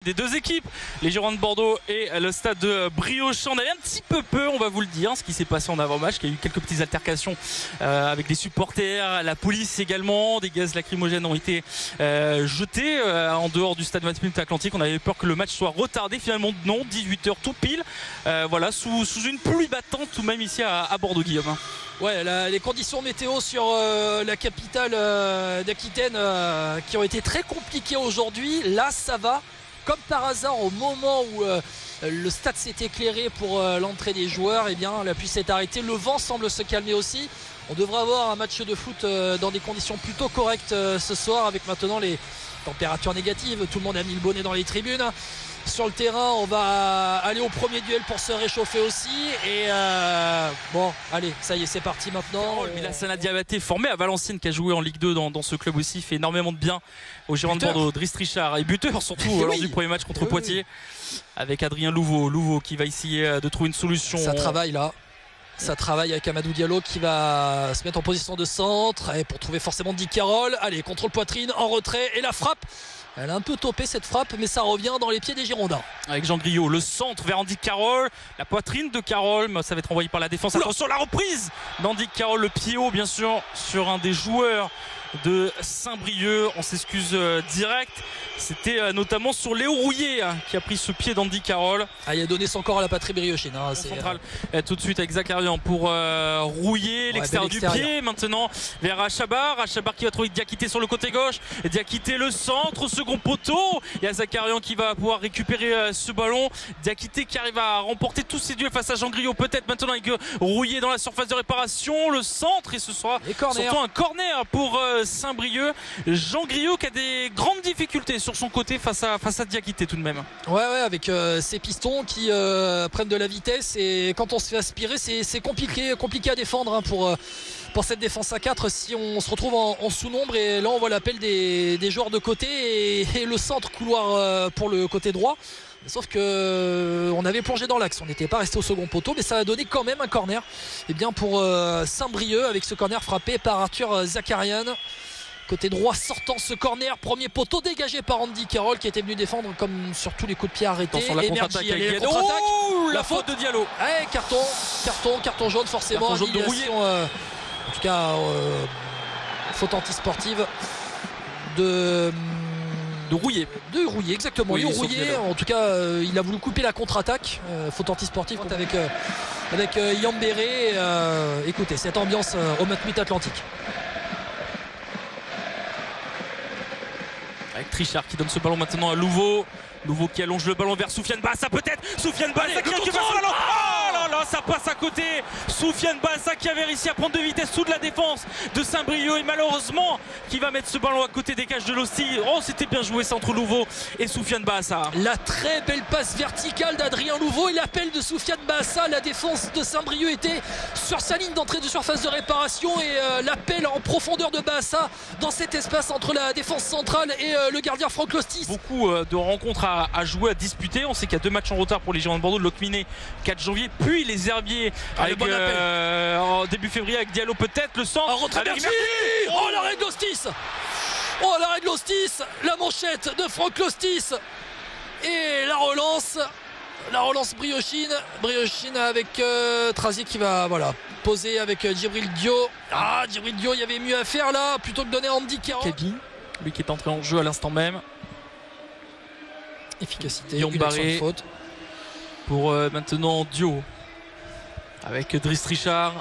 Des deux équipes, les Girondins de Bordeaux et le stade de Briochin. On avait un petit peu peur, on va vous le dire, ce qui s'est passé en avant-match, qu'il y a eu quelques petites altercations avec les supporters, la police également, des gaz lacrymogènes ont été jetés en dehors du stade Atlantique. On avait peur que le match soit retardé, finalement non, 18h tout pile, voilà, sous une pluie battante tout de même ici à Bordeaux, Guillaume. Ouais, les conditions météo sur la capitale d'Aquitaine qui ont été très compliquées aujourd'hui, là ça va. Comme par hasard, au moment où le stade s'est éclairé pour l'entrée des joueurs, eh bien, la pluie s'est arrêtée. Le vent semble se calmer aussi. On devrait avoir un match de foot dans des conditions plutôt correctes ce soir, avec maintenant les températures négatives. Tout le monde a mis le bonnet dans les tribunes. Sur le terrain, on va aller au premier duel pour se réchauffer aussi. Et bon, allez, ça y est, c'est parti maintenant. Milassana Diabaté, formé à Valenciennes, qui a joué en Ligue 2 dans ce club aussi, fait énormément de bien aux Girondins de Bordeaux. Driss Richard et buteur surtout lors du premier match contre Poitiers, avec Adrien Louveau qui va essayer de trouver une solution. Ça travaille là. Ça travaille avec Amadou Diallo qui va se mettre en position de centre et pour trouver forcément Andy Carroll. Allez, contrôle poitrine en retrait et la frappe. Elle a un peu topé cette frappe, mais ça revient dans les pieds des Girondins. Avec Jean Griot, le centre vers Andy Carroll, la poitrine de Carroll, mais ça va être envoyé par la défense. Attention, la reprise d'Andy Carroll, le pied haut bien sûr sur un des joueurs de Saint-Brieuc. On s'excuse direct. C'était notamment sur Léo Rouillet qui a pris ce pied d'Andy Carroll. Il a donné son corps à la patrie briochine. Central tout de suite avec Zakarian pour Rouillet, l'extérieur du pied. Maintenant vers Achabar qui va trouver Diakité sur le côté gauche. Diakité le centre, second poteau. Il y a Zakarian qui va pouvoir récupérer ce ballon. Diakité qui arrive à remporter tous ses duels face à Jean Griot. Peut-être maintenant avec Rouillet dans la surface de réparation. Le centre et ce sera surtout un corner pour Saint-Brieuc. Jean Griot qui a des grandes difficultés sur son côté face à Diakité tout de même. Ouais, avec ces pistons qui prennent de la vitesse et quand on se fait aspirer c'est compliqué à défendre pour cette défense à 4 si on se retrouve en sous-nombre. Et là on voit l'appel des joueurs de côté et le centre couloir pour le côté droit. Sauf que on avait plongé dans l'axe, on n'était pas resté au second poteau, mais ça a donné quand même un corner pour Saint-Brieuc avec ce corner frappé par Arthur Zakarian. Côté droit sortant ce corner, premier poteau dégagé par Andy Carroll qui était venu défendre comme sur tous les coups de pied arrêtés. Sur la contre-attaque la faute de Diallo. Carton jaune forcément. Carton jaune de Rouillet. En tout cas, faute antisportive de Rouillet. De Rouillet, exactement. Oui, Rouillet, en tout cas, il a voulu couper la contre-attaque. Faute antisportive avec Yambéré. Écoutez, cette ambiance au Matmut Atlantique. Avec Trichard qui donne ce ballon maintenant à Louveau qui allonge le ballon vers Soufiane Bassa, peut-être Soufiane Bassa qui récupère ce ballon. Oh là là, ça passe à côté. Soufiane Bassa qui avait réussi à prendre de vitesse sous de la défense de Saint-Brieuc et malheureusement qui va mettre ce ballon à côté des cages de l'Hostie. Oh, c'était bien joué ça entre Louveau et Soufiane Bassa. La très belle passe verticale d'Adrien Louveau et l'appel de Soufiane Bassa. La défense de Saint-Brieuc était sur sa ligne d'entrée de surface de réparation et l'appel en profondeur de Bassa dans cet espace entre la défense centrale et le gardien Franck Lostis. Beaucoup de rencontres à jouer, à disputer. On sait qu'il y a 2 matchs en retard pour les Girondins de Bordeaux, le Locminé 4 janvier, puis les Herbiers avec, en début février avec Diallo peut-être, le centre. Oh, l'arrêt de Lostis. Oh, l'arrêt de Lostis, la manchette de Franck Lostis et la relance Briochine avec Trazier qui va poser avec Djibril Dio. Djibril Dio, il y avait mieux à faire là plutôt que donner à Andy Carroll. Lui qui est entré en jeu à l'instant même. Efficacité, Barré faute pour maintenant Dio avec Driss Richard.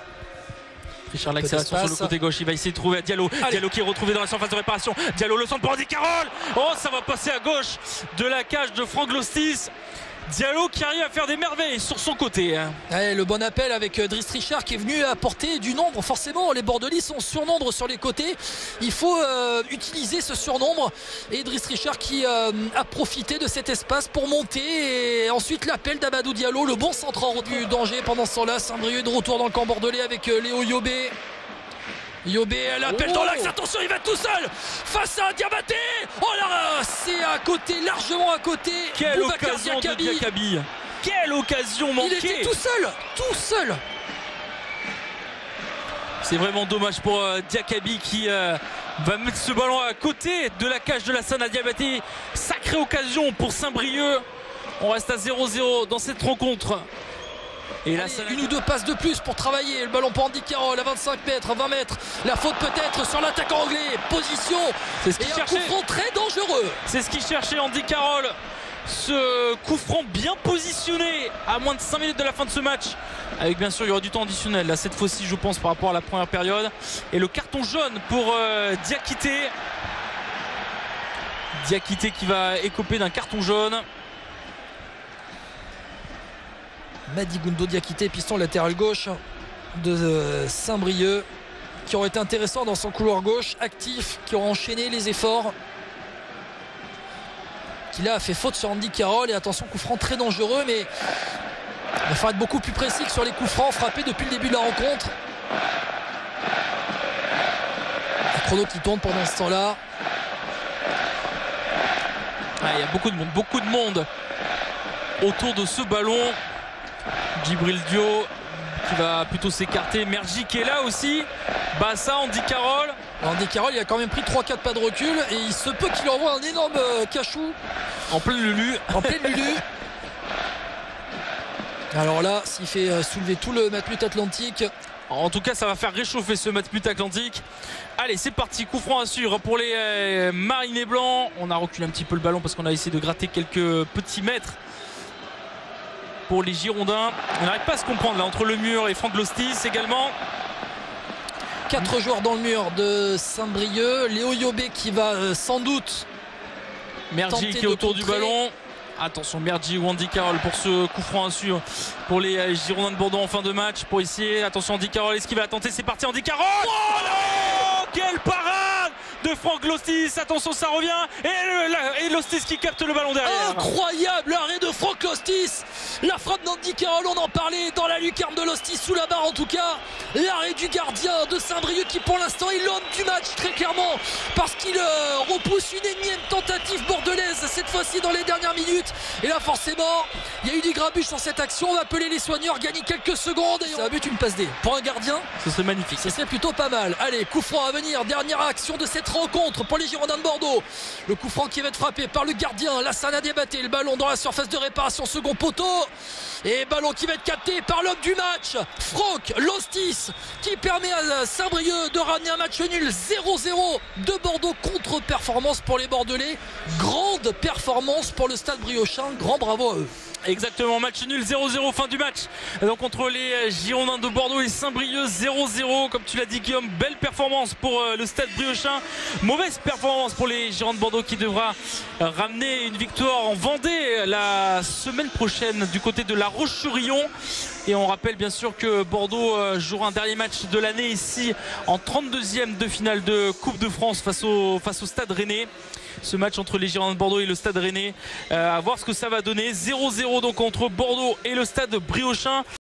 L'accélération sur le côté gauche, il va essayer de trouver Diallo. Diallo qui est retrouvé dans la surface de réparation. Diallo le centre pour Andy Carroll. Oh, ça va passer à gauche de la cage de Franck Lostis. Diallo qui arrive à faire des merveilles sur son côté. Le bon appel avec Driss Richard qui est venu apporter du nombre. Forcément, les Bordelais sont surnombre sur les côtés. Il faut utiliser ce surnombre. Et Driss Richard qui a profité de cet espace pour monter. Et ensuite, l'appel d'Amadou Diallo, le bon centre en du danger pendant ce temps-là. Saint-Brieuc de retour dans le camp bordelais avec Léo Yobé. L'appel dans l'axe, attention, il va tout seul face à Diabaté. Oh là, c'est à côté, largement à côté. Quelle occasion de Diakabi. Quelle occasion manquée. Il était tout seul. C'est vraiment dommage pour Diakabi qui va mettre ce ballon à côté de la cage de Lassana Diabaté. Sacrée occasion pour Saint-Brieuc. On reste à 0-0 dans cette rencontre. Et là, une ou deux passes de plus pour travailler. Le ballon pour Andy Carroll à 25 mètres, 20 mètres. La faute peut-être sur l'attaquant anglais. Position. C'est ce qu'il cherchait. Un coup franc très dangereux. C'est ce qu'il cherchait, Andy Carroll. Ce coup franc bien positionné à moins de 5 minutes de la fin de ce match. Avec bien sûr, il y aura du temps additionnel. Là, cette fois-ci, je pense, par rapport à la première période. Et le carton jaune pour Diakité. Diakité qui va écoper d'un carton jaune. Mady Gundo Diakité, piston latéral gauche de Saint-Brieuc, qui aurait été intéressant dans son couloir gauche, actif, qui aura enchaîné les efforts, qui là a fait faute sur Andy Carroll. Et attention, coup franc très dangereux, mais il va falloir être beaucoup plus précis que sur les coups francs frappés depuis le début de la rencontre. Le chrono qui tourne pendant ce temps-là. Il y a beaucoup de monde autour de ce ballon. Djibril Dio qui va plutôt s'écarter. Mergi qui est là aussi. Bassa, Andy Carroll. Andy Carroll, il a quand même pris 3-4 pas de recul et il se peut qu'il envoie un énorme cachou en pleine Lulu. Alors là, s'il fait soulever tout le Matmut Atlantique. En tout cas, ça va faire réchauffer ce Matmut Atlantique. Allez, c'est parti. Coup franc à suivre pour les Marinés Blancs. On a reculé un petit peu le ballon parce qu'on a essayé de gratter quelques petits mètres pour les Girondins. On n'arrive pas à se comprendre là entre le mur et Franck Lostis également. 4 joueurs dans le mur de Saint-Brieuc. Léo Yobé qui va sans doute Mergi qui est autour du ballon. Attention, Mergi ou Andy Carroll pour ce coup franc à suivre pour les Girondins de Bordeaux en fin de match. Pour essayer, attention Andy Carroll, est-ce qu'il va tenter? C'est parti, Andy Carroll. Oh, quelle parade de Franck Lostis. Attention, ça revient. Et Lostis qui capte le ballon derrière. Incroyable arrêt de Franck Lostis. La frappe d'Andy Carroll, on en parlait dans la lucarne de Lostis, sous la barre en tout cas. L'arrêt du gardien de Saint-Brieuc qui pour l'instant est l'homme du match très clairement, parce qu'il repousse une énième tentative bordelaise, cette fois-ci dans les dernières minutes. Et là forcément, il y a eu du grabuge sur cette action. On va appeler les soigneurs, gagner quelques secondes et on va buter une passe D. Pour un gardien, ce serait magnifique. Ce serait plutôt pas mal. Allez, coup franc à venir, dernière action de cette rencontre pour les Girondins de Bordeaux. Le coup franc qui va être frappé par le gardien Lassana Diabaté. Le ballon dans la surface de réparation, second poteau. Et ballon qui va être capté par l'homme du match, Franck Lostis, qui permet à Saint-Brieuc de ramener un match nul 0-0 de Bordeaux. Contre-performance pour les Bordelais, grande performance pour le Stade Briochin, grand bravo à eux. Exactement, match nul 0-0 fin du match donc entre les Girondins de Bordeaux et Saint-Brieuc. 0-0 comme tu l'as dit Guillaume, belle performance pour le Stade Briochin, mauvaise performance pour les Girondins de Bordeaux qui devra ramener une victoire en Vendée la semaine prochaine du côté de La Roche-sur-Yon. Et on rappelle bien sûr que Bordeaux jouera un dernier match de l'année ici en 32e de finale de Coupe de France face au Stade Rennais. Ce match entre les Girondins de Bordeaux et le Stade Rennais, à voir ce que ça va donner. 0-0 donc entre Bordeaux et le Stade Briochin.